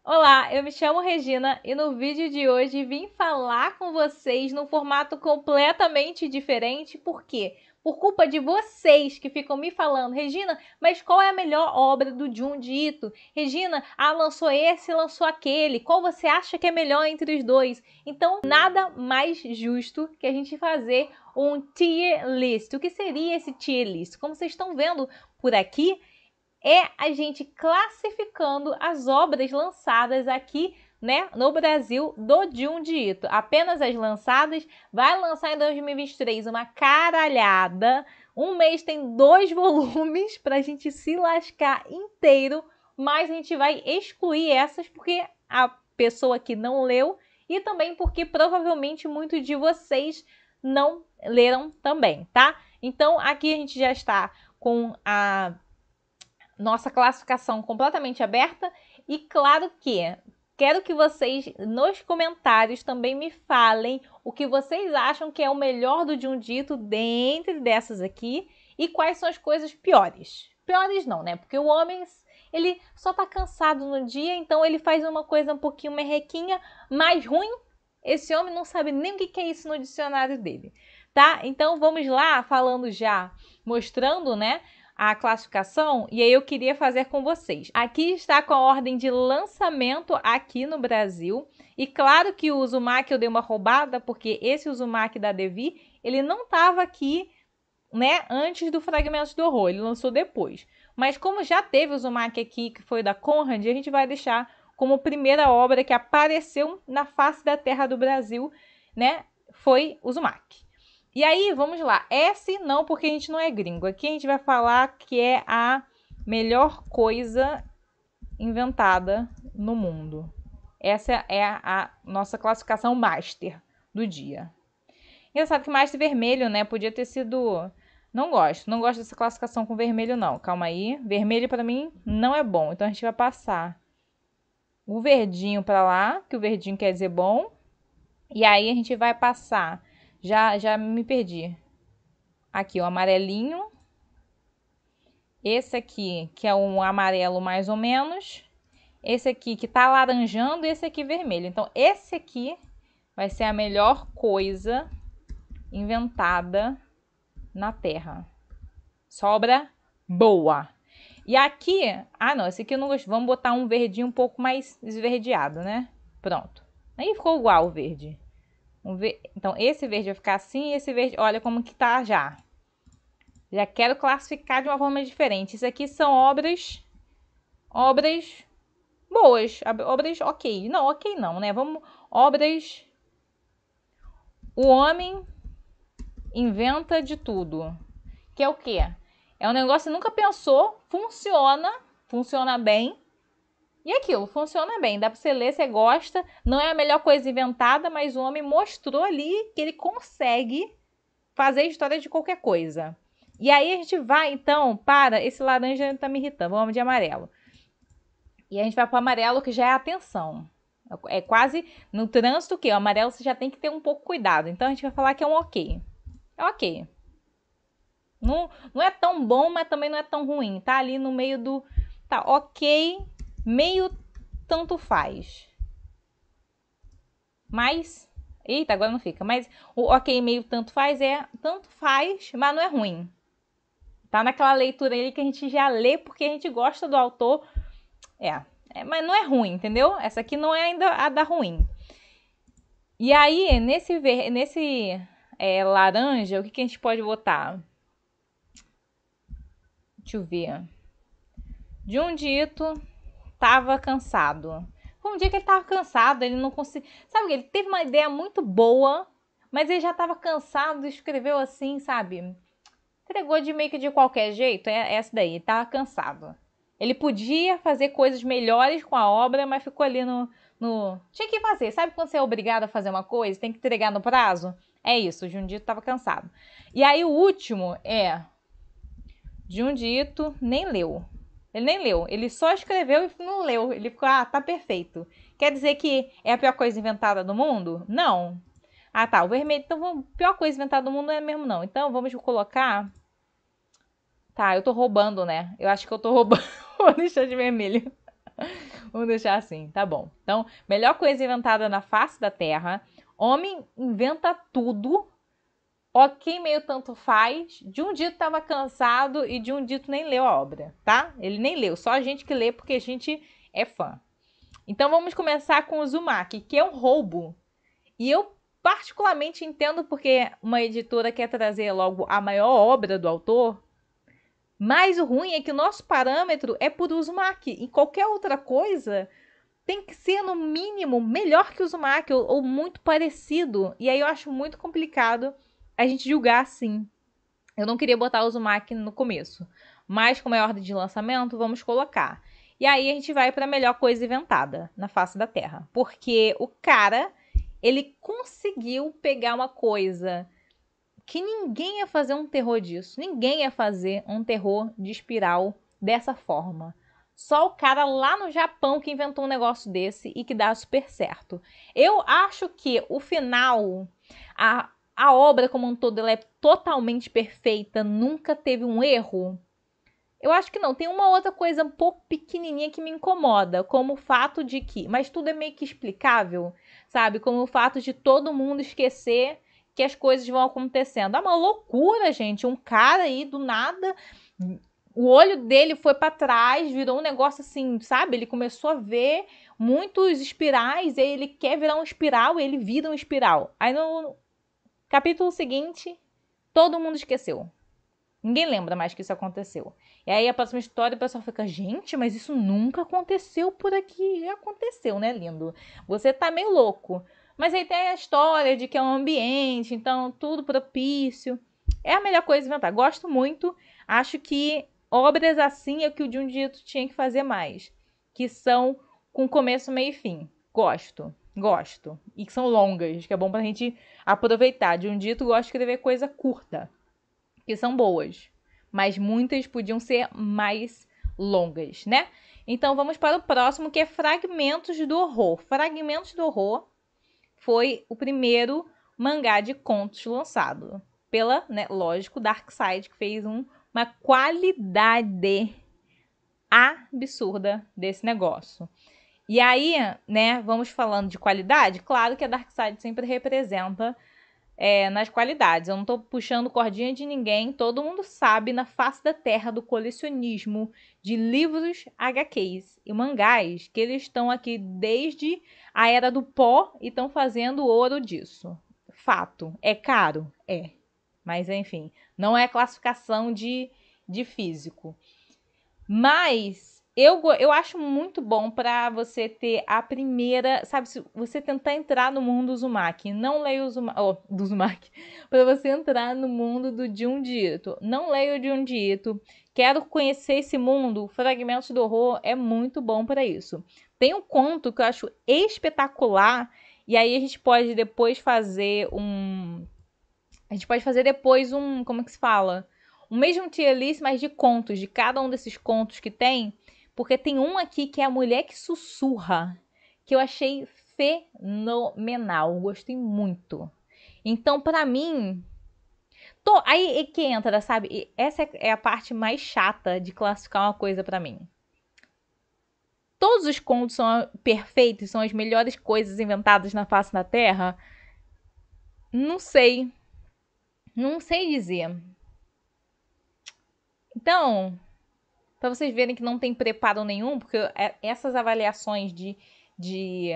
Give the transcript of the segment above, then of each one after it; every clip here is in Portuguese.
Olá, eu me chamo Regina e no vídeo de hoje vim falar com vocês num formato completamente diferente. Por quê? Por culpa de vocês que ficam me falando, Regina, mas qual é a melhor obra do Junji Ito? Regina, lançou esse, lançou aquele. Qual você acha que é melhor entre os dois? Então, nada mais justo que a gente fazer um tier list. O que seria esse tier list? Como vocês estão vendo por aqui, é a gente classificando as obras lançadas aqui, né, no Brasil do Junji Ito. Apenas as lançadas. Vai lançar em 2023 uma caralhada. Um mês tem 2 volumes pra gente se lascar inteiro, mas a gente vai excluir essas porque a pessoa que não leu e também porque provavelmente muitos de vocês não leram também, tá? Então aqui a gente já está com a nossa classificação completamente aberta e claro que quero que vocês nos comentários também me falem o que vocês acham que é o melhor do Junji Ito dentre dessas aqui e quais são as coisas piores. Piores não, né? Porque o homem, ele só tá cansado no dia, então ele faz uma coisa um pouquinho merrequinha, mais ruim. Esse homem não sabe nem o que é isso no dicionário dele, tá? Então vamos lá, falando já, mostrando, né, a classificação, e aí eu queria fazer com vocês. Aqui está com a ordem de lançamento aqui no Brasil, e claro que o Uzumaki eu dei uma roubada, porque esse Uzumaki da Devi, ele não estava aqui, né, antes do Fragmentos do Horror, ele lançou depois. Mas como já teve o Uzumaki aqui, que foi da Conrad, a gente vai deixar como primeira obra que apareceu na face da terra do Brasil, né, foi o Uzumaki. E aí, vamos lá. S não, porque a gente não é gringo. Aqui a gente vai falar que é a melhor coisa inventada no mundo. Essa é a nossa classificação master do dia. Engraçado que master vermelho, né? Podia ter sido... Não gosto dessa classificação com vermelho, não. Calma aí. Vermelho, pra mim, não é bom. Então, a gente vai passar o verdinho pra lá, que o verdinho quer dizer bom. E aí, a gente vai passar... Já me perdi. Aqui, o amarelinho. Esse aqui, que é um amarelo mais ou menos. Esse aqui que tá laranjando e esse aqui vermelho. Então, esse aqui vai ser a melhor coisa inventada na Terra. Sobra boa. E aqui... não, esse aqui eu não gosto. Vamos botar um verdinho um pouco mais esverdeado, né? Pronto. Aí ficou igual o verde. Então, esse verde vai ficar assim e esse verde... Olha como que tá já. Já quero classificar de uma forma diferente. Isso aqui são obras boas. Obras ok. Não, ok não, né? Vamos... Obras... O homem inventa de tudo. Que é o quê? É um negócio que você nunca pensou. Funciona bem. E aquilo, funciona bem, dá pra você ler, você gosta, não é a melhor coisa inventada, mas o homem mostrou ali que ele consegue fazer a história de qualquer coisa. E aí a gente vai, então, para... Esse laranja tá me irritando, vamos de amarelo. E a gente vai pro amarelo, que já é atenção. É quase no trânsito que o amarelo você já tem que ter um pouco cuidado. Então a gente vai falar que é um ok. É ok. Não é tão bom, mas também não é tão ruim. Tá ali no meio do... Tá ok... Meio tanto faz. Mas... Eita, agora não fica. Mas o ok meio tanto faz tanto faz, mas não é ruim. Tá naquela leitura ali que a gente já lê porque a gente gosta do autor. Mas não é ruim, entendeu? Essa aqui não é ainda a da ruim. E aí, nesse laranja, o que a gente pode botar? Deixa eu ver. Junji Ito tava cansado. Foi um dia que ele tava cansado, ele não conseguia... Sabe, ele teve uma ideia muito boa, mas ele já tava cansado, escreveu assim, sabe? Entregou de meio que de qualquer jeito, é essa daí, ele tava cansado. Ele podia fazer coisas melhores com a obra, mas ficou ali no... Tinha que fazer, sabe quando você é obrigado a fazer uma coisa, tem que entregar no prazo? É isso, o Junji Ito tava cansado. E aí o último é... Junji Ito nem leu. Ele nem leu, ele só escreveu e não leu. Ele ficou, tá perfeito. Quer dizer que é a pior coisa inventada do mundo? Não. Tá, o vermelho. Então, a pior coisa inventada do mundo não é mesmo, não. Então, vamos colocar... Tá, eu tô roubando, né? Eu acho que eu tô roubando. Vou deixar de vermelho. Vamos deixar assim, tá bom. Então, melhor coisa inventada na face da Terra. Homem inventa tudo. Ok, meio tanto faz. De um dito tava cansado e de um dito nem leu a obra, tá? Ele nem leu, só a gente que lê porque a gente é fã. Então vamos começar com o Uzumaki, que é um roubo. E eu particularmente entendo porque uma editora quer trazer logo a maior obra do autor. Mas o ruim é que o nosso parâmetro é por Uzumaki. Em qualquer outra coisa, tem que ser, no mínimo, melhor que o Uzumaki ou muito parecido. E aí eu acho muito complicado a gente julgar assim. Eu não queria botar o Uzumaki no começo. Mas, como é ordem de lançamento, vamos colocar. E aí a gente vai para a melhor coisa inventada na face da Terra. Porque o cara, ele conseguiu pegar uma coisa que ninguém ia fazer um terror disso. Ninguém ia fazer um terror de espiral dessa forma. Só o cara lá no Japão que inventou um negócio desse e que dá super certo. Eu acho que o final, a obra como um todo, ela é totalmente perfeita, nunca teve um erro. Eu acho que não. Tem uma outra coisa um pouco pequenininha que me incomoda, como o fato de que... Mas tudo é meio que explicável, sabe? Como o fato de todo mundo esquecer que as coisas vão acontecendo. É uma loucura, gente. Um cara aí, do nada, o olho dele foi para trás, virou um negócio assim, sabe? Ele começou a ver muitos espirais, e aí ele quer virar um espiral, e ele vira um espiral. Aí no capítulo seguinte, todo mundo esqueceu. Ninguém lembra mais que isso aconteceu. E aí a próxima história o pessoal fica, gente, mas isso nunca aconteceu por aqui. E aconteceu, né, lindo? Você tá meio louco. Mas aí tem a história de que é um ambiente, então tudo propício. É a melhor coisa inventar. Gosto muito. Acho que obras assim é o que o Junji Ito tinha que fazer mais. Que são com começo, meio e fim. Gosto. Gosto. E que são longas, que é bom pra gente aproveitar. Junji Ito gosta de escrever coisa curta, que são boas, mas muitas podiam ser mais longas, né? Então vamos para o próximo, que é Fragmentos do Horror. Fragmentos do Horror foi o primeiro mangá de contos lançado pela, né, lógico, Darkside, que fez uma qualidade absurda desse negócio. E aí, né, vamos falando de qualidade, claro que a Darkside sempre representa nas qualidades. Eu não tô puxando cordinha de ninguém. Todo mundo sabe na face da terra do colecionismo de livros, HQs e mangás que eles estão aqui desde a era do pó e estão fazendo ouro disso. Fato. É caro? É. Mas enfim, não é classificação de físico. Mas eu acho muito bom para você ter a primeira, sabe, se você tentar entrar no mundo Uzumaki, não leia o do Uzumaki, para você entrar no mundo do Junji Ito. Não leia o Junji Ito. Quero conhecer esse mundo. Fragmentos do Horror é muito bom para isso. Tem um conto que eu acho espetacular e aí a gente pode depois fazer como é que se fala? O mesmo tier list, mas de contos, de cada um desses contos que tem. Porque tem um aqui que é a Mulher que Sussurra, que eu achei fenomenal. Gostei muito. Então, pra mim... aí é que entra, sabe? E essa é a parte mais chata de classificar uma coisa pra mim. Todos os contos são perfeitos, são as melhores coisas inventadas na face da Terra? Não sei. Não sei dizer. Então, para vocês verem que não tem preparo nenhum, porque essas avaliações de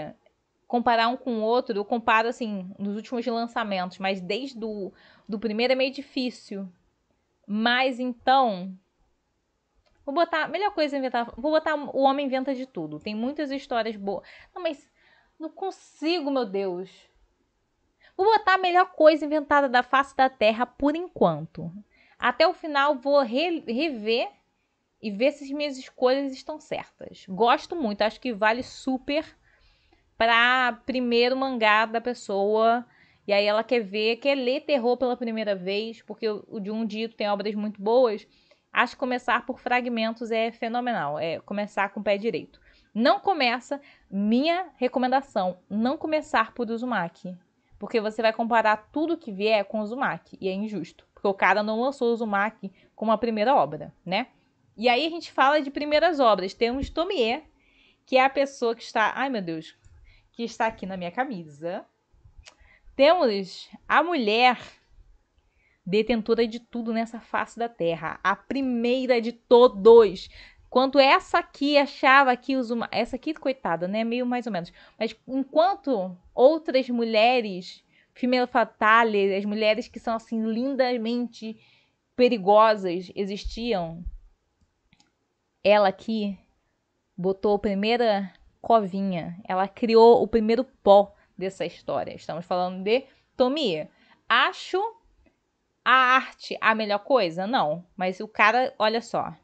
comparar um com o outro, eu comparo assim, nos últimos lançamentos, mas desde do primeiro é meio difícil. Mas então, vou botar, melhor coisa inventar, vou botar O Homem Inventa de Tudo. Tem muitas histórias boas. Não, mas não consigo, meu Deus. Vou botar a melhor coisa inventada da face da Terra por enquanto. Até o final vou rever e ver se as minhas escolhas estão certas. Gosto muito, acho que vale super para primeiro mangá da pessoa. E aí ela quer ler terror pela primeira vez, porque o Junji Ito tem obras muito boas. Acho que começar por Fragmentos é fenomenal, é começar com o pé direito. Não começa, minha recomendação, não começar por Uzumaki, porque você vai comparar tudo que vier com Uzumaki, e é injusto, porque o cara não lançou Uzumaki como a primeira obra, né? E aí a gente fala de primeiras obras. Temos Tomie, que é a pessoa que está... Ai, meu Deus. Que está aqui na minha camisa. Temos a mulher detentora de tudo nessa face da Terra. A primeira de todos. Enquanto essa aqui achava que os humanos... Essa aqui, coitada, né? Meio mais ou menos. Mas enquanto outras mulheres, female fatale, as mulheres que são assim lindamente perigosas existiam, ela aqui botou a primeira covinha. Ela criou o primeiro pó dessa história. Estamos falando de Tomie. Acho a arte a melhor coisa? Não. Mas o cara, olha só.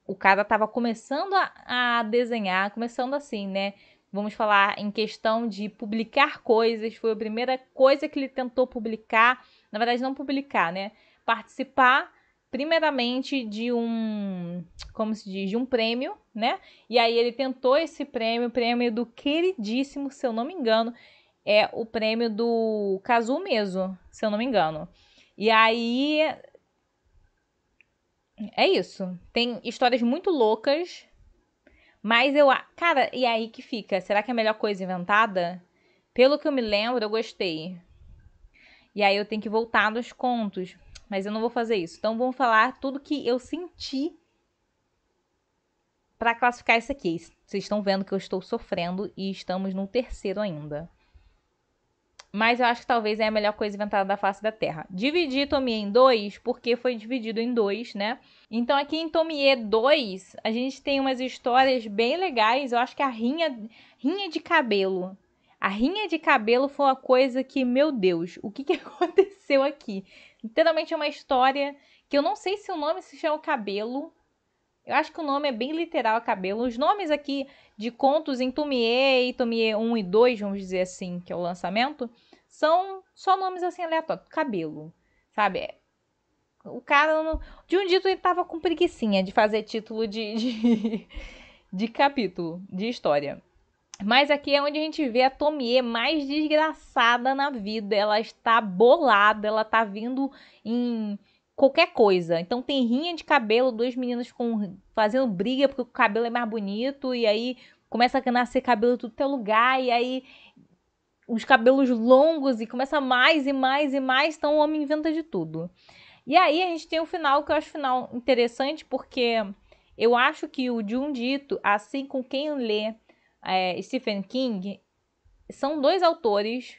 O cara tava começando a desenhar, começando assim, né? Vamos falar em questão de publicar coisas. Foi a primeira coisa que ele tentou publicar. Na verdade, não publicar, né? Participar, primeiramente, de um... Como se diz? De um prêmio, né? E aí ele tentou esse prêmio, o prêmio do queridíssimo, se eu não me engano, é o prêmio do Kazuo Meso, se eu não me engano. E aí... É isso. Tem histórias muito loucas, mas eu... Cara, e aí que fica? Será que é a melhor coisa inventada? Pelo que eu me lembro, eu gostei. E aí eu tenho que voltar nos contos, mas eu não vou fazer isso. Então vamos falar tudo que eu senti para classificar isso aqui. Vocês estão vendo que eu estou sofrendo e estamos no terceiro ainda. Mas eu acho que talvez é a melhor coisa inventada da face da Terra. Dividi Tomie em dois, porque foi dividido em dois, né? Então aqui em Tomie 2, a gente tem umas histórias bem legais. Eu acho que a rinha de cabelo. A rinha de cabelo foi uma coisa que, meu Deus, o que aconteceu aqui? Literalmente é uma história que eu não sei se o nome se chama Cabelo. Eu acho que o nome é bem literal, Cabelo. Os nomes aqui de contos em Tomie e Tomie 1 e 2, vamos dizer assim, que é o lançamento, são só nomes assim aleatórios. Cabelo, sabe? O cara, de um dito, ele tava com preguicinha de fazer título de capítulo, de história. Mas aqui é onde a gente vê a Tomie mais desgraçada na vida. Ela está bolada, ela tá vindo em qualquer coisa. Então tem rinha de cabelo, duas meninas fazendo briga porque o cabelo é mais bonito. E aí começa a nascer cabelo em tudo que é lugar. E aí os cabelos longos e começa mais e mais e mais. Então o homem inventa de tudo. E aí a gente tem o final, que eu acho o final interessante, porque eu acho que o Jundito, assim com quem lê Stephen King, são dois autores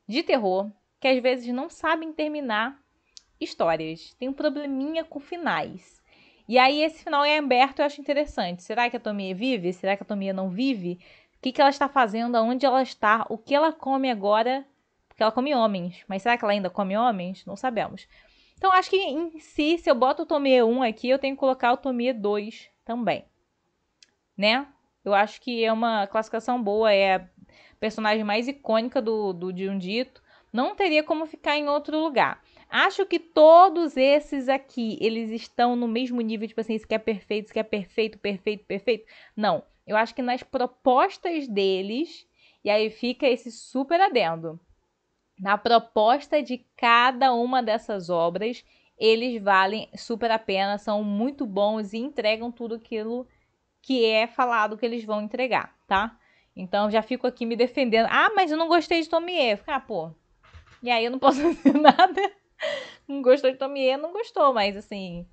de terror que às vezes não sabem terminar histórias. Tem um probleminha com finais. E aí esse final em aberto eu acho interessante. Será que a Tomie vive? Será que a Tomie não vive? O que ela está fazendo? Aonde ela está? O que ela come agora? Porque ela come homens. Mas será que ela ainda come homens? Não sabemos. Então acho que em si, se eu boto o Tomie 1 aqui, eu tenho que colocar o Tomie 2 também. Né? Eu acho que é uma classificação boa, é a personagem mais icônica do Jundito. Não teria como ficar em outro lugar. Acho que todos esses aqui, eles estão no mesmo nível, tipo assim, isso que é perfeito, isso que é perfeito, perfeito, perfeito. Não, eu acho que nas propostas deles, e aí fica esse super adendo. Na proposta de cada uma dessas obras, eles valem super a pena, são muito bons e entregam tudo aquilo que é falado que eles vão entregar, tá? Então já fico aqui me defendendo. Ah, mas eu não gostei de Tomie. Ah, pô. E aí eu não posso fazer nada. Não gostou de Tomie, não gostou, mas assim,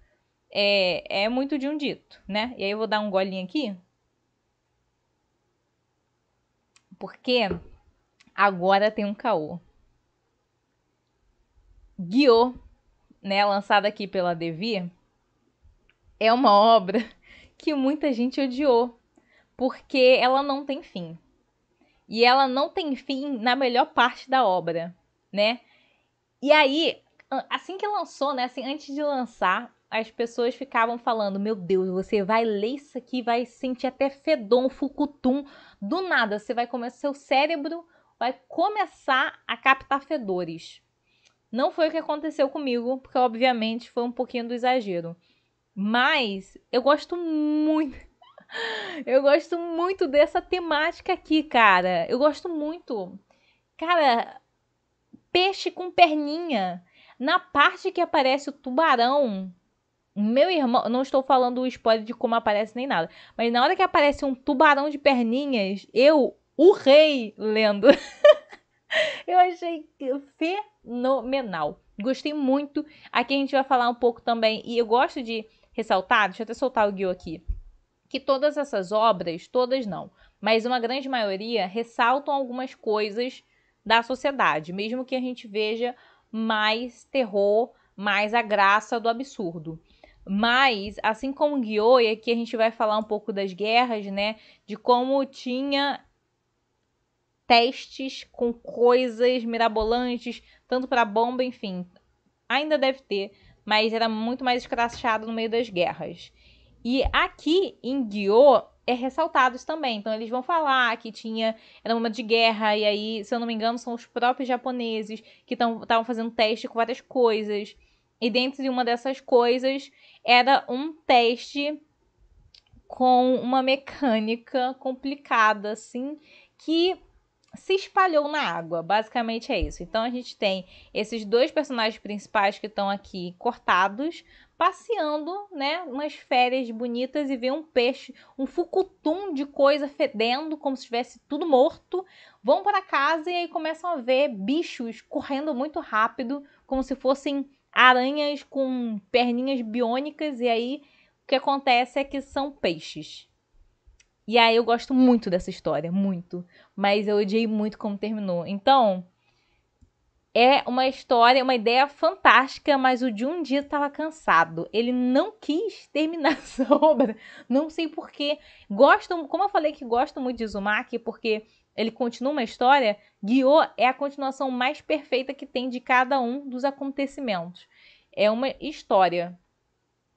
é muito de um dito, né? E aí eu vou dar um golinho aqui. Porque agora tem um caô. Guiô, né, lançada aqui pela Devir, é uma obra que muita gente odiou, porque ela não tem fim. E ela não tem fim na melhor parte da obra, né? E aí, assim que lançou, né? Assim, antes de lançar, as pessoas ficavam falando: Meu Deus, você vai ler isso aqui, vai sentir até fedor, fucutum. Do nada, você vai começar, seu cérebro vai começar a captar fedores. Não foi o que aconteceu comigo, porque obviamente foi um pouquinho do exagero. Mas eu gosto muito. Eu gosto muito dessa temática aqui, cara. Eu gosto muito. Cara, peixe com perninha. Na parte que aparece o tubarão, Meu irmão, não estou falando o spoiler de como aparece nem nada, mas na hora que aparece um tubarão de perninhas, eu urrei lendo. Eu achei fenomenal. Gostei muito. Aqui a gente vai falar um pouco também, e eu gosto de ressaltar, deixa eu até soltar o guiô aqui, que todas essas obras, todas não, mas uma grande maioria ressaltam algumas coisas da sociedade, mesmo que a gente veja mais terror, mais a graça do absurdo. Mas, assim como o guiô, e aqui a gente vai falar um pouco das guerras, né, de como tinha testes com coisas mirabolantes, tanto para bomba, enfim, ainda deve ter, mas era muito mais escrachado no meio das guerras. E aqui em Gyo é ressaltado isso também. Então eles vão falar que era um momento de guerra, e aí, se eu não me engano, são os próprios japoneses que estavam fazendo teste com várias coisas. E dentro de uma dessas coisas era um teste com uma mecânica complicada, assim, que se espalhou na água. Basicamente é isso. Então a gente tem esses dois personagens principais que estão aqui cortados, passeando, né, umas férias bonitas e vê um peixe, um fucutum de coisa fedendo, como se estivesse tudo morto. Vão para casa e aí começam a ver bichos correndo muito rápido, como se fossem aranhas com perninhas biônicas, e aí o que acontece é que são peixes. E aí eu gosto muito dessa história, muito. Mas eu odiei muito como terminou. Então, é uma história, uma ideia fantástica, mas o Junji estava cansado. Ele não quis terminar essa obra. Não sei porquê. Gosto, como eu falei que gosto muito de Uzumaki, porque ele continua uma história, Gyo é a continuação mais perfeita que tem de cada um dos acontecimentos. É uma história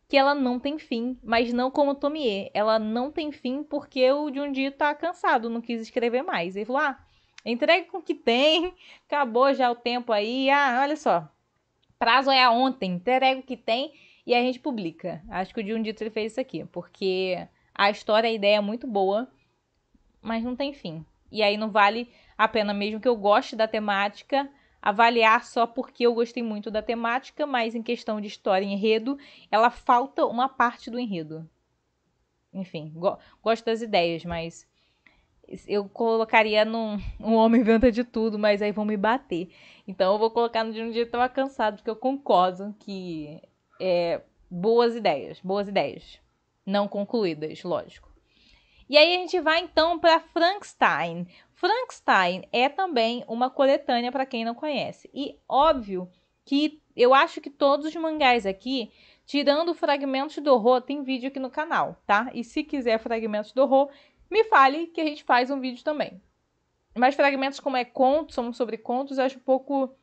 que ela não tem fim, mas não como Tomie. Ela não tem fim porque o Junji tá cansado, não quis escrever mais. Ele falou: ah, entregue com o que tem, acabou já o tempo aí. Ah, olha só, prazo é a ontem, entrega o que tem e a gente publica. Acho que o Junji ele fez isso aqui, porque a história, a ideia é muito boa, mas não tem fim. E aí não vale a pena, mesmo que eu goste da temática, avaliar só porque eu gostei muito da temática, mas em questão de história e enredo, ela falta uma parte do enredo. Enfim, gosto das ideias, mas eu colocaria num Um Homem Inventa de Tudo, mas aí vão me bater. Então eu vou colocar no De Um Dia que Tava Cansado, porque eu concordo que boas ideias. Não concluídas, lógico. E aí a gente vai então para Frankenstein. Frankenstein é também uma coletânea para quem não conhece. E óbvio que eu acho que todos os mangás aqui, tirando fragmentos do horror, tem vídeo aqui no canal, tá? E se quiser fragmentos do horror, me fale que a gente faz um vídeo também. Mas fragmentos como é contos, somos sobre contos, eu acho um pouco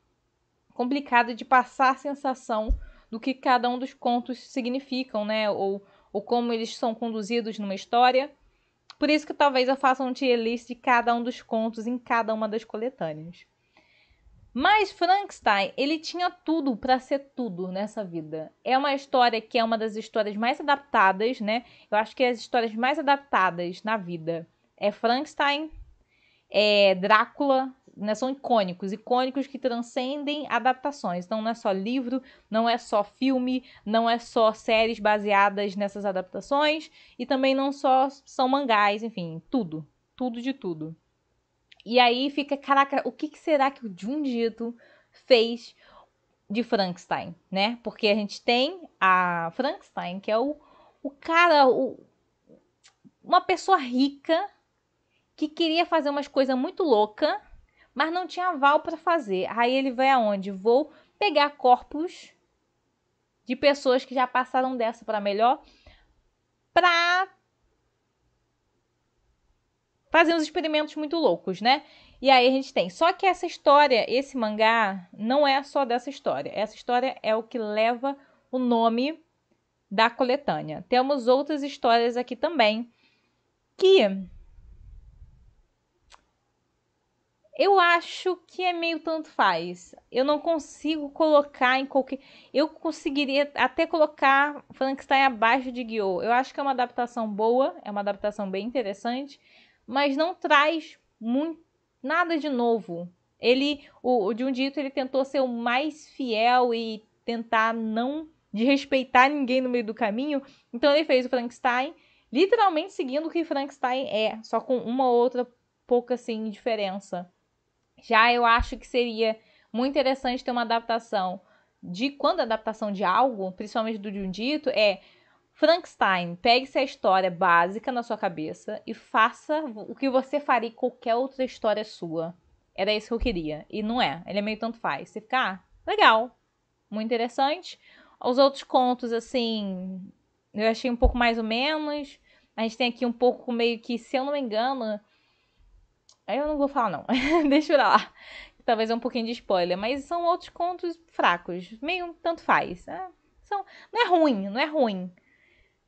complicado de passar a sensação do que cada um dos contos significam, né? Ou como eles são conduzidos numa história. Por isso que talvez eu faça um tier list de cada um dos contos em cada uma das coletâneas. Mas Frankenstein, ele tinha tudo para ser tudo nessa vida. É uma história que é uma das histórias mais adaptadas, né? Eu acho que as histórias mais adaptadas na vida é Frankenstein, Drácula, né? São icônicos que transcendem adaptações. Então não é só livro, não é só filme, não é só séries baseadas nessas adaptações e também não só são mangás, enfim, tudo de tudo. E aí fica, caraca, o que será que o Junji Ito fez de Frankenstein, né? Porque a gente tem a Frankenstein, que é o cara, uma pessoa rica que queria fazer umas coisas muito loucas, mas não tinha aval para fazer. Aí ele vai aonde? Vou pegar corpos de pessoas que já passaram dessa para melhor para fazer uns experimentos muito loucos, né? E aí a gente tem. Só que essa história, esse mangá, não é só dessa história. Essa história é o que leva o nome da coletânea. Temos outras histórias aqui também que eu acho que é meio tanto faz. Eu não consigo colocar em qualquer. Eu conseguiria até colocar Frankenstein abaixo de Guiô. Eu acho que é uma adaptação boa, é uma adaptação bem interessante, mas não traz muito nada de novo. O Junji Ito, ele tentou ser o mais fiel e tentar não de respeitar ninguém no meio do caminho. Então ele fez o Frankenstein literalmente seguindo o que Frankenstein é, só com uma ou outra pouca assim diferença. Já eu acho que seria muito interessante ter uma adaptação de quando a adaptação de algo, principalmente do Jundito, é Frankenstein, pegue-se a história básica na sua cabeça e faça o que você faria em qualquer outra história sua. Era isso que eu queria. E não é. Ele é meio tanto faz. Você fica, legal. Muito interessante. Os outros contos, assim, eu achei um pouco mais ou menos. A gente tem aqui um pouco meio que, se eu não me engano... Aí eu não vou falar, não. Deixa eu lá. Talvez é um pouquinho de spoiler. Mas são outros contos fracos. Meio tanto faz. Não é ruim, não é ruim.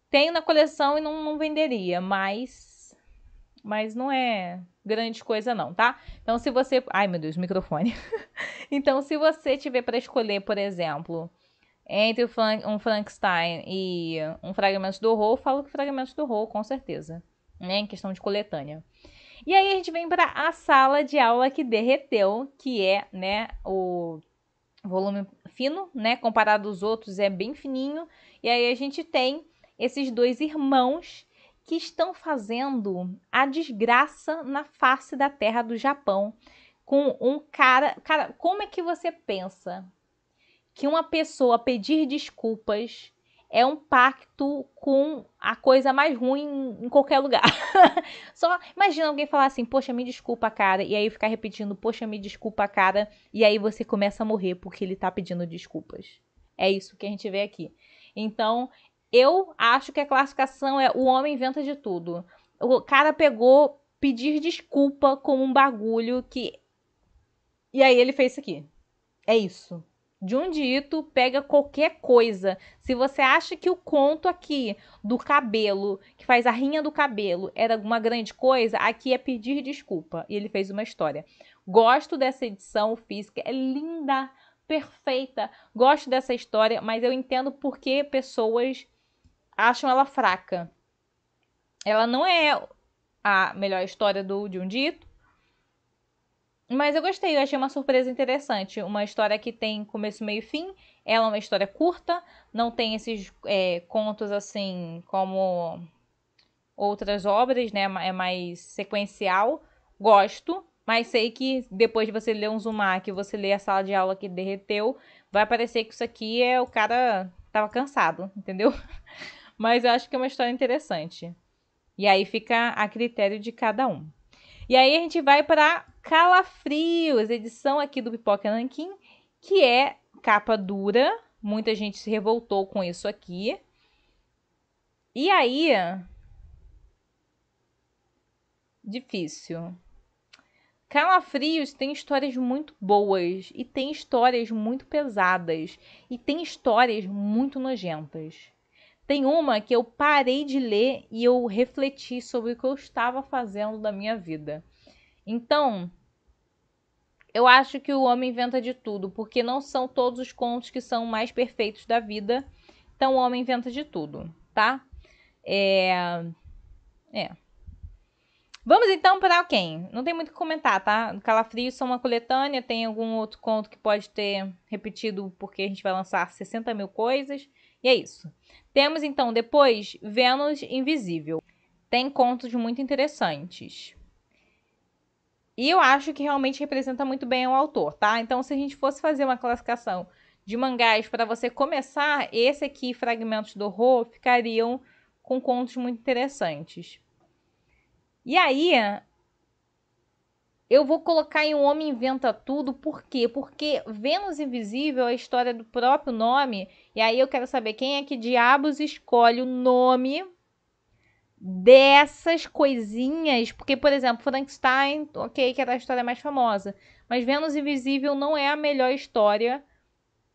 Tenho na coleção e não venderia, mas não é grande coisa não, tá? Então se você... Ai, meu Deus, microfone. Então se você tiver para escolher, por exemplo, entre um Frankenstein e um Fragmentos do Horror, eu falo que Fragmentos do Horror, com certeza. Né? Em questão de coletânea. E aí a gente vem para a Sala de Aula que Derreteu, que é, né, o volume fino, né? Comparado aos outros, é bem fininho. E aí a gente tem esses dois irmãos que estão fazendo a desgraça na face da terra do Japão com um cara... Cara, como é que você pensa que uma pessoa pedir desculpas é um pacto com a coisa mais ruim em qualquer lugar? Só imagina alguém falar assim, poxa, me desculpa, cara, e aí ficar repetindo, poxa, me desculpa, cara, e aí você começa a morrer porque ele tá pedindo desculpas. É isso que a gente vê aqui. Então, eu acho que a classificação é o homem inventa de tudo. O cara pegou pedir desculpa como um bagulho que... E aí ele fez isso aqui. É isso. Jundito pega qualquer coisa. Se você acha que o conto aqui do cabelo, que faz a rinha do cabelo, era uma grande coisa, aqui é pedir desculpa. E ele fez uma história. Gosto dessa edição física, é linda, perfeita. Gosto dessa história, mas eu entendo por que pessoas acham ela fraca. Ela não é a melhor história do Jundito, mas eu gostei, eu achei uma surpresa interessante. Uma história que tem começo, meio e fim. Ela é uma história curta, não tem esses contos assim como outras obras, né? É mais sequencial. Gosto, mas sei que depois de você ler um Uzumaki, você ler a Sala de Aula que Derreteu, vai parecer que isso aqui é o cara tava cansado, entendeu? Mas eu acho que é uma história interessante. E aí fica a critério de cada um. E aí a gente vai para Calafrios, edição aqui do Pipoca Nanquim, que é capa dura. Muita gente se revoltou com isso aqui. E aí... Difícil. Calafrios tem histórias muito boas e tem histórias muito pesadas e tem histórias muito nojentas. Tem uma que eu parei de ler e eu refleti sobre o que eu estava fazendo da minha vida. Então, eu acho que o homem inventa de tudo, porque não são todos os contos que são mais perfeitos da vida. Então, o homem inventa de tudo, tá? Vamos então para quem? Não tem muito o que comentar, tá? Calafrios são uma coletânea, tem algum outro conto que pode ter repetido porque a gente vai lançar 60 mil coisas. E é isso. Temos então depois Vênus Invisível. Tem contos muito interessantes. E eu acho que realmente representa muito bem o autor, tá? Então, se a gente fosse fazer uma classificação de mangás para você começar, esse aqui, Fragmentos do Horror, ficariam com contos muito interessantes. E aí, eu vou colocar em Um Homem Inventa Tudo, por quê? Porque Vênus Invisível é a história do próprio nome, e aí eu quero saber quem é que diabos escolhe o nome dessas coisinhas, porque, por exemplo, Frankenstein, ok, que era a história mais famosa, mas Vênus Invisível não é a melhor história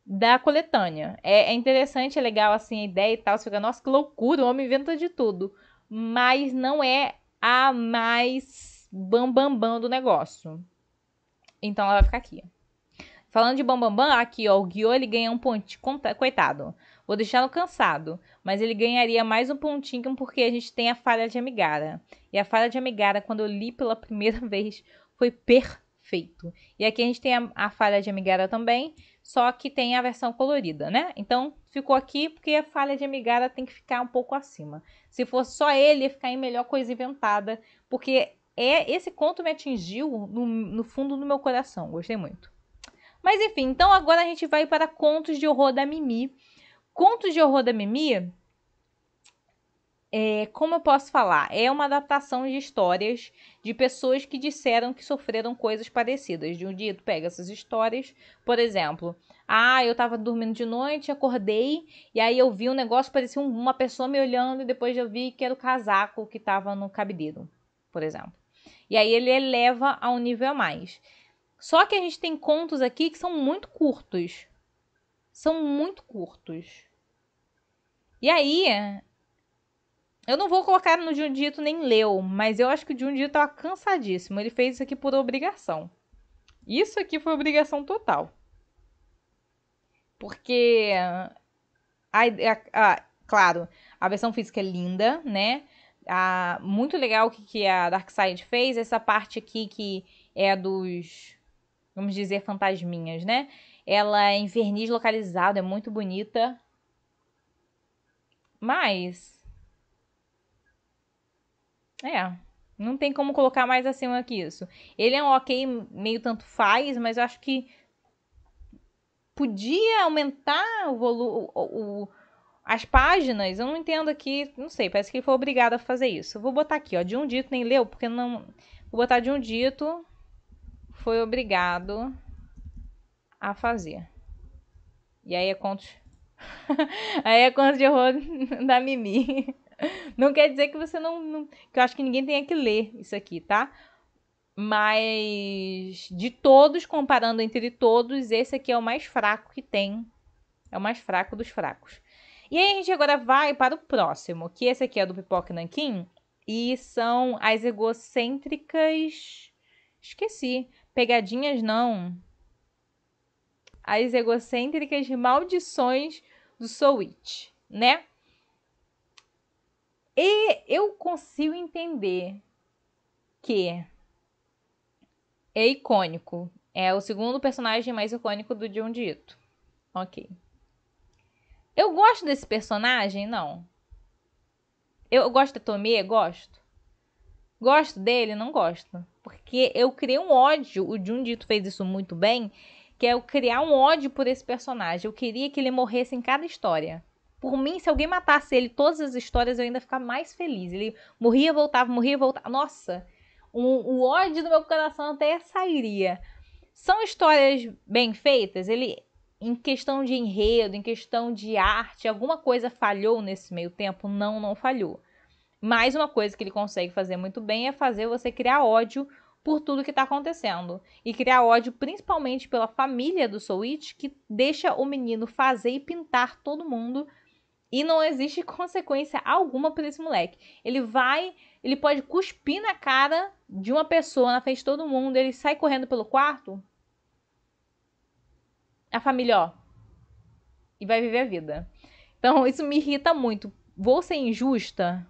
da coletânea. É interessante, é legal assim a ideia e tal, você fica, nossa, que loucura, o homem inventa de tudo, mas não é a mais bambambam do negócio. Então ela vai ficar aqui. Falando de bambambam, aqui ó, o Guiô ele ganha um pontinho, coitado. Vou deixá-lo cansado, mas ele ganharia mais um pontinho porque a gente tem a Falha de Amigara. E a Falha de Amigara, quando eu li pela primeira vez, foi perfeito. E aqui a gente tem a Falha de Amigara também, só que tem a versão colorida, né? Então, ficou aqui porque a falha de Amigara tem que ficar um pouco acima. Se fosse só ele, ia ficar em Melhor Coisa Inventada, porque esse conto me atingiu no fundo do meu coração. Gostei muito. Mas enfim, então agora a gente vai para Contos de Horror da Mimi. Contos de Horror da Mimi, como eu posso falar? É uma adaptação de histórias de pessoas que disseram que sofreram coisas parecidas. De um dia tu pega essas histórias, por exemplo, eu tava dormindo de noite, acordei, e aí eu vi um negócio, parecia uma pessoa me olhando, e depois eu vi que era o casaco que tava no cabideiro, por exemplo. E aí ele eleva a um nível a mais. Só que a gente tem contos aqui que são muito curtos. São muito curtos. E aí, eu não vou colocar no Jundito nem leu, mas eu acho que o Jundito tava cansadíssimo. Ele fez isso aqui por obrigação. Isso aqui foi obrigação total. Porque, claro, a versão física é linda, né? Muito legal o que a Darkseid fez. Essa parte aqui que é dos, vamos dizer, fantasminhas, né? Ela é em verniz localizado, é muito bonita. Mas não tem como colocar mais acima que isso. Ele é um ok, meio tanto faz, mas eu acho que podia aumentar o volume, as páginas. Eu não entendo aqui, não sei, parece que ele foi obrigado a fazer isso. Eu vou botar aqui, ó, de um dito nem leu, porque não. Vou botar de um dito, foi obrigado a fazer. E aí é contos. Aí é contos de horror da Mimi. Não quer dizer que você não. Que eu acho que ninguém tenha que ler isso aqui, tá? Mas de todos, comparando entre todos, esse aqui é o mais fraco que tem. É o mais fraco dos fracos. E aí a gente agora vai para o próximo, que esse aqui é do Pipoca Nanquim. E são as egocêntricas. Esqueci. Pegadinhas não. As egocêntricas maldições do Soul Witch, né? E eu consigo entender que é icônico. É o segundo personagem mais icônico do Junji Ito. Ok. Eu gosto desse personagem? Não. Eu gosto da Tomie? Gosto. Gosto dele? Não gosto. Porque eu criei um ódio. O Junji Ito fez isso muito bem. Que é eu criar um ódio por esse personagem. Eu queria que ele morresse em cada história. Por mim, se alguém matasse ele todas as histórias, eu ainda ficava mais feliz. Ele morria, voltava, morria, voltava. Nossa, o ódio do meu coração até sairia. São histórias bem feitas. Ele, em questão de enredo, em questão de arte, alguma coisa falhou nesse meio tempo? Não, não falhou. Mas uma coisa que ele consegue fazer muito bem é fazer você criar ódio por tudo que está acontecendo. E criar ódio principalmente pela família do Soul Witch, que deixa o menino fazer e pintar todo mundo. E não existe consequência alguma para esse moleque. Ele pode cuspir na cara de uma pessoa, na frente de todo mundo, ele sai correndo pelo quarto. A família, ó, e vai viver a vida. Então, isso me irrita muito. Vou ser injusta?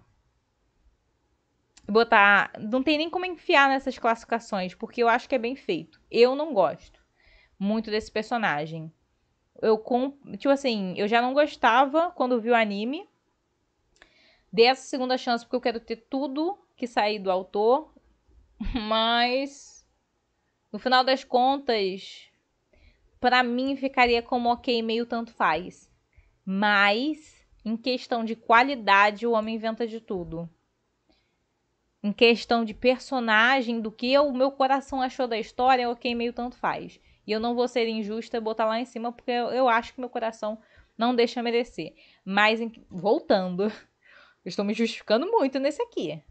Botar. Não tem nem como enfiar nessas classificações, porque eu acho que é bem feito. Eu não gosto muito desse personagem. Tipo assim, eu já não gostava quando vi o anime. Dei essa segunda chance porque eu quero ter tudo que sair do autor. Mas, no final das contas, pra mim ficaria como ok, meio tanto faz. Mas, em questão de qualidade, o homem inventa de tudo. Em questão de personagem, do que o meu coração achou da história, ok, meio tanto faz. E eu não vou ser injusta e botar lá em cima, porque eu acho que meu coração não deixa merecer. Mas, voltando, eu estou me justificando muito nesse aqui.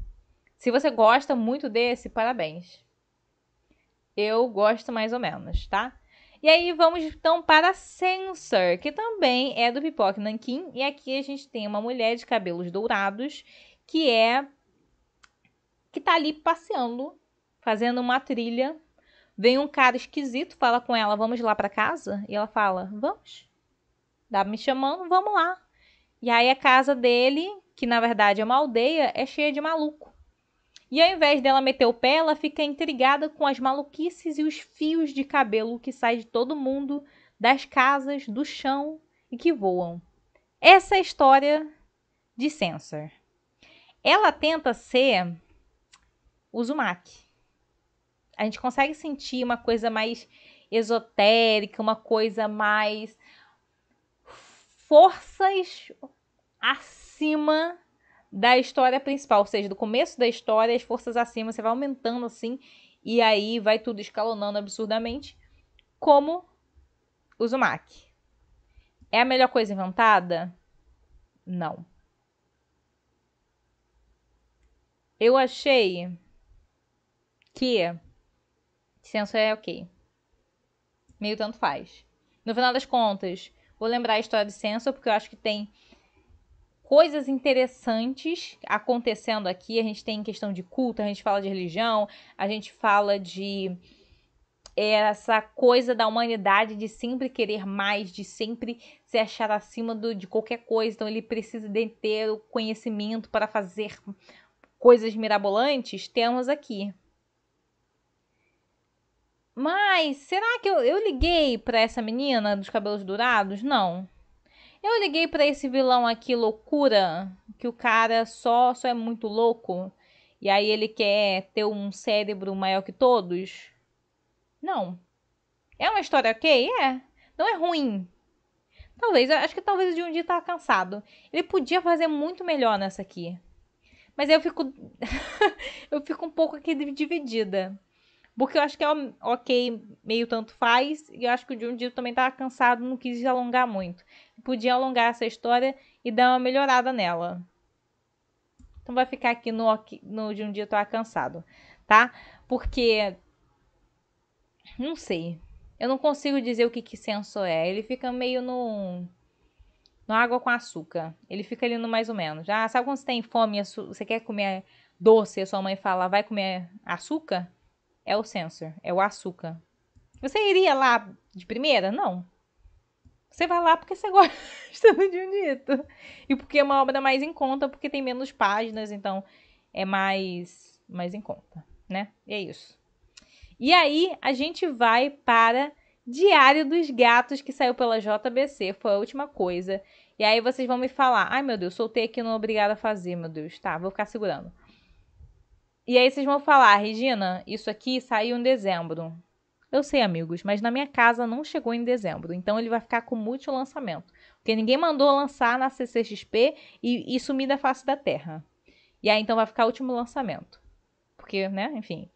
Se você gosta muito desse, parabéns. Eu gosto mais ou menos, tá? E aí vamos então para Censor, que também é do Pipoca Nanquim. E aqui a gente tem uma mulher de cabelos dourados que tá ali passeando, fazendo uma trilha. Vem um cara esquisito, fala com ela, vamos lá para casa? E ela fala, vamos. Tá me chamando, vamos lá. E aí a casa dele, que na verdade é uma aldeia, é cheia de maluco. E ao invés dela meter o pé, ela fica intrigada com as maluquices e os fios de cabelo que saem de todo mundo das casas, do chão e que voam. Essa é a história de Censor. Ela tenta ser Uzumaki. A gente consegue sentir uma coisa mais esotérica, uma coisa mais forças acima da história principal, ou seja, do começo da história, as forças acima, você vai aumentando assim, e aí vai tudo escalonando absurdamente, como Uzumaki. É a melhor coisa inventada? Não. Eu achei que Censor é ok. Meio tanto faz. No final das contas, vou lembrar a história de Censor, porque eu acho que tem coisas interessantes acontecendo aqui. A gente tem questão de culto, a gente fala de religião, a gente fala de essa coisa da humanidade de sempre querer mais, de sempre se achar acima de qualquer coisa. Então ele precisa de ter o conhecimento para fazer coisas mirabolantes. Temos aqui. Mas será que eu liguei para essa menina dos cabelos dourados? Não. Eu liguei pra esse vilão aqui, loucura, que o cara só é muito louco, e aí ele quer ter um cérebro maior que todos? Não. É uma história ok? É. Não é ruim. Talvez, acho que talvez o de um dia tava cansado. Ele podia fazer muito melhor nessa aqui. Mas aí eu fico eu fico um pouco aqui dividida. Porque eu acho que é ok, meio tanto faz. E eu acho que o Junji também tava cansado, não quis alongar muito. Podia alongar essa história e dar uma melhorada nela. Então vai ficar aqui no Junji eu tava cansado, tá? Porque, não sei. Eu não consigo dizer o que Sensor é. Ele fica meio no água com açúcar. Ele fica ali no mais ou menos. Ah, sabe quando você tem fome e você quer comer doce e a sua mãe fala, vai comer açúcar? É o Censor, é o açúcar. Você iria lá de primeira? Não. Você vai lá porque você gosta do Junjito. E porque é uma obra mais em conta, porque tem menos páginas, então é mais em conta, né? E é isso. E aí, a gente vai para Diário dos Gatos, que saiu pela JBC, foi a última coisa. E aí vocês vão me falar, ai meu Deus, soltei aqui no Obrigada a Fazer, meu Deus. Tá, vou ficar segurando. E aí vocês vão falar, Regina, isso aqui saiu em dezembro. Eu sei, amigos, mas na minha casa não chegou em dezembro. Então ele vai ficar com multi-lançamento. Porque ninguém mandou lançar na CCXP e sumir da face da terra. E aí então vai ficar o último lançamento. Porque, né, enfim.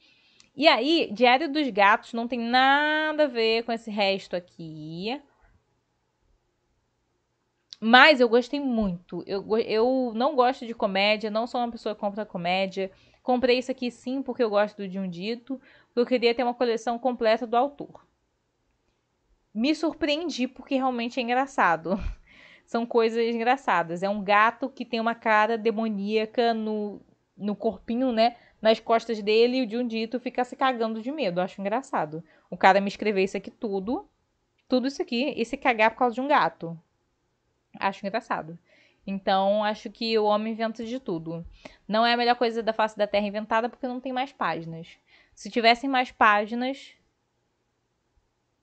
E aí, Diário dos Gatos não tem nada a ver com esse resto aqui. Mas eu gostei muito. Eu não gosto de comédia, não sou uma pessoa que compra comédia. Comprei isso aqui sim porque eu gosto do Junjito, porque eu queria ter uma coleção completa do autor. Me surpreendi porque realmente é engraçado. São coisas engraçadas. É um gato que tem uma cara demoníaca no corpinho, né? Nas costas dele, e o Junjito fica se cagando de medo. Eu acho engraçado. O cara me escrever isso aqui tudo isso aqui, e se cagar por causa de um gato. Acho engraçado. Então, acho que o homem inventa de tudo. Não é a melhor coisa da face da Terra inventada porque não tem mais páginas. Se tivessem mais páginas,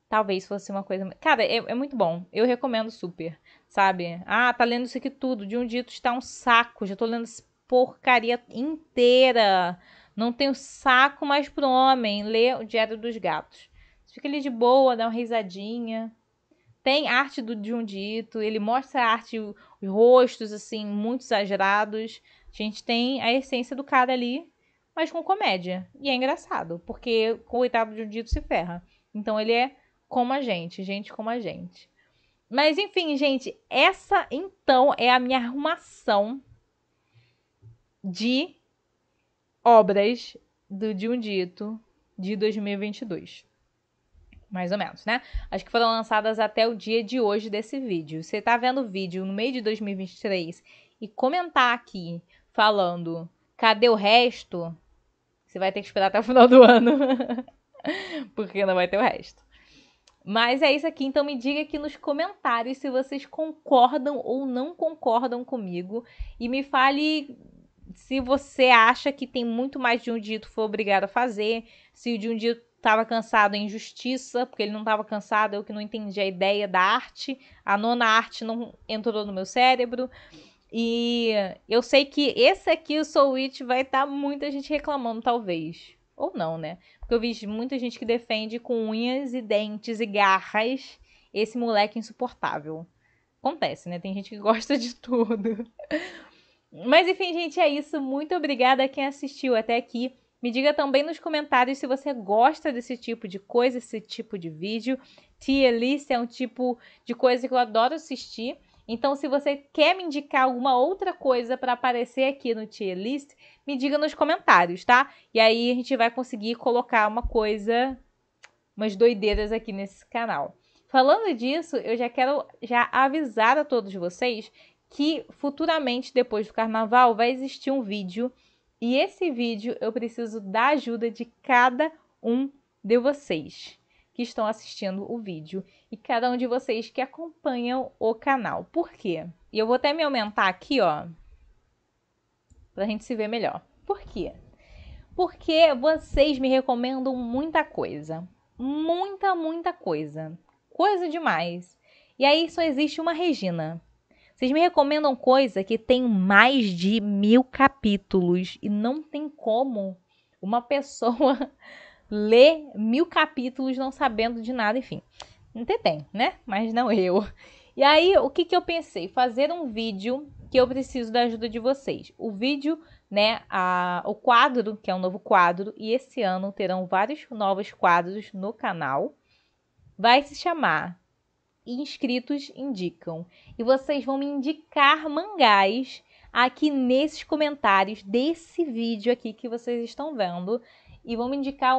talvez fosse uma coisa... Cara, é muito bom. Eu recomendo super, sabe? Ah, tá lendo isso aqui tudo. De um dito está um saco. Já tô lendo essa porcaria inteira. Não tenho saco mais pro homem. Lê o Diário dos Gatos. Fica ali de boa, dá uma risadinha. Tem arte do Junjito, ele mostra a arte, os rostos, assim, muito exagerados. A gente tem a essência do cara ali, mas com comédia. E é engraçado, porque o coitado do Junjito se ferra. Então ele é como a gente como a gente. Mas enfim, gente, essa então é a minha arrumação de obras do Junjito de 2022. Mais ou menos, né? Acho que foram lançadas até o dia de hoje desse vídeo. Você tá vendo o vídeo no meio de 2023 e comentar aqui falando cadê o resto? Você vai ter que esperar até o final do ano. Porque não vai ter o resto. Mas é isso aqui, então me diga aqui nos comentários se vocês concordam ou não concordam comigo. E me fale se você acha que tem muito mais de um dito foi obrigado a fazer. Se o de um dito estava cansado em Justiça, porque ele não estava cansado, eu que não entendi a ideia da arte. A nona arte não entrou no meu cérebro. E eu sei que esse aqui, o Soul Witch, vai estar muita gente reclamando, talvez. Ou não, né? Porque eu vi muita gente que defende com unhas e dentes e garras esse moleque insuportável. Acontece, né? Tem gente que gosta de tudo. Mas enfim, gente, é isso. Muito obrigada a quem assistiu até aqui. Me diga também nos comentários se você gosta desse tipo de coisa, esse tipo de vídeo. Tier List é um tipo de coisa que eu adoro assistir. Então, se você quer me indicar alguma outra coisa para aparecer aqui no Tier List, me diga nos comentários, tá? E aí a gente vai conseguir colocar umas doideiras aqui nesse canal. Falando disso, eu já quero avisar a todos vocês que futuramente, depois do carnaval, vai existir um vídeo. E esse vídeo eu preciso da ajuda de cada um de vocês que estão assistindo o vídeo e cada um de vocês que acompanham o canal. Por quê? E eu vou até me aumentar aqui, ó, pra gente se ver melhor. Por quê? Porque vocês me recomendam muita coisa. Muita coisa. Coisa demais. E aí só existe uma Regina. Vocês me recomendam coisa que tem mais de 1000 capítulos. E não tem como uma pessoa ler 1000 capítulos não sabendo de nada, enfim. Até tem, né? Mas não eu. E aí, o que eu pensei? Fazer um vídeo que eu preciso da ajuda de vocês. O vídeo, né, o quadro, que é um novo quadro, e esse ano terão vários novos quadros no canal. Vai se chamar Inscritos Indicam. E vocês vão me indicar mangás aqui nesses comentários desse vídeo aqui que vocês estão vendo. E vão me indicar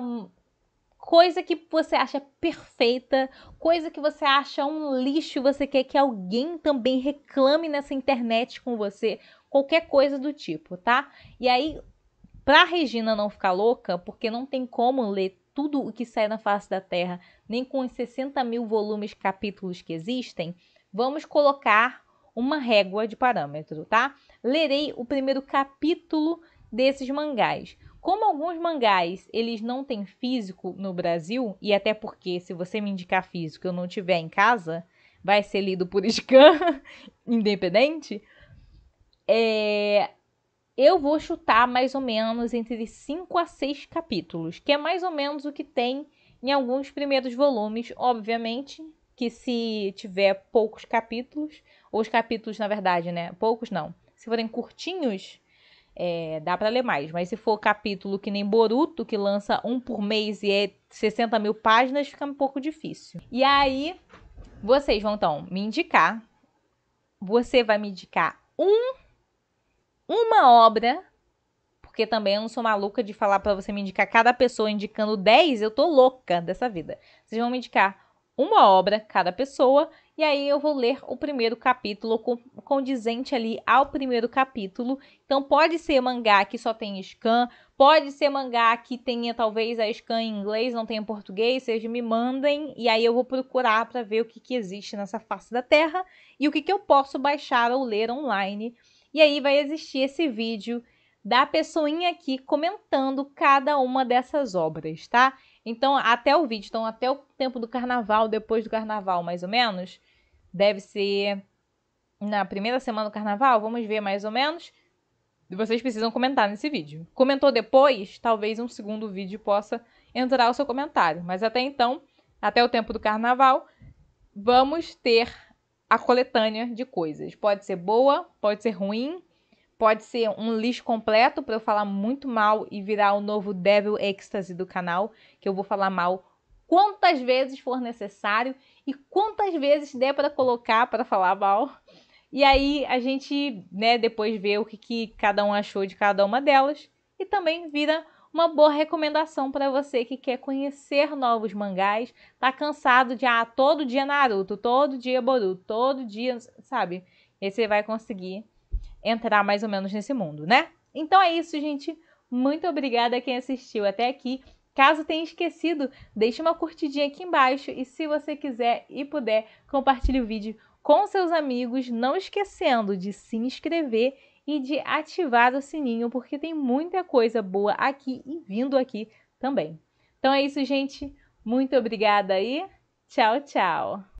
coisa que você acha perfeita, coisa que você acha um lixo, você quer que alguém também reclame nessa internet com você, qualquer coisa do tipo, tá? E aí, pra Regina não ficar louca, porque não tem como ler tudo o que sai na face da Terra, nem com os 60 mil volumes, capítulos que existem, vamos colocar uma régua de parâmetro, tá? Lerei o primeiro capítulo desses mangás. Como alguns mangás, eles não têm físico no Brasil, e até porque se você me indicar físico e eu não tiver em casa, vai ser lido por scan, independente, eu vou chutar mais ou menos entre 5 a 6 capítulos, que é mais ou menos o que tem em alguns primeiros volumes, obviamente, que se tiver poucos capítulos, ou os capítulos, na verdade, né, poucos não, se forem curtinhos, dá pra ler mais, mas se for capítulo que nem Boruto, que lança um por mês e é 60 mil páginas, fica um pouco difícil. E aí, vocês vão então me indicar, você vai me indicar uma obra, porque também eu não sou maluca de falar pra você me indicar cada pessoa indicando 10, eu tô louca dessa vida. Vocês vão me indicar uma obra, cada pessoa, e aí eu vou ler o primeiro capítulo condizente ali ao primeiro capítulo. Então pode ser mangá que só tem scan, pode ser mangá que tenha talvez a scan em inglês, não tenha em português, vocês me mandem, e aí eu vou procurar para ver o que existe nessa face da Terra e o que eu posso baixar ou ler online. E aí vai existir esse vídeo da pessoinha aqui comentando cada uma dessas obras, tá? Então, até o vídeo, então até o tempo do carnaval, depois do carnaval, mais ou menos, deve ser na primeira semana do carnaval, vamos ver mais ou menos. Vocês precisam comentar nesse vídeo. Comentou depois, talvez um segundo vídeo possa entrar o seu comentário. Mas até então, até o tempo do carnaval, vamos ter a coletânea de coisas. Pode ser boa, pode ser ruim, pode ser um lixo completo para eu falar muito mal e virar o novo Devil Ecstasy do canal, que eu vou falar mal quantas vezes for necessário e quantas vezes der para colocar para falar mal. E aí a gente, né, depois vê o que cada um achou de cada uma delas e também vira uma boa recomendação para você que quer conhecer novos mangás, tá cansado de todo dia Naruto, todo dia Boruto, todo dia, sabe? E aí você vai conseguir entrar mais ou menos nesse mundo, né? Então é isso, gente. Muito obrigada a quem assistiu até aqui. Caso tenha esquecido, deixe uma curtidinha aqui embaixo e se você quiser e puder, compartilhe o vídeo com seus amigos, não esquecendo de se inscrever e de ativar o sininho, porque tem muita coisa boa aqui e vindo aqui também. Então é isso, gente. Muito obrigada aí. Tchau, tchau.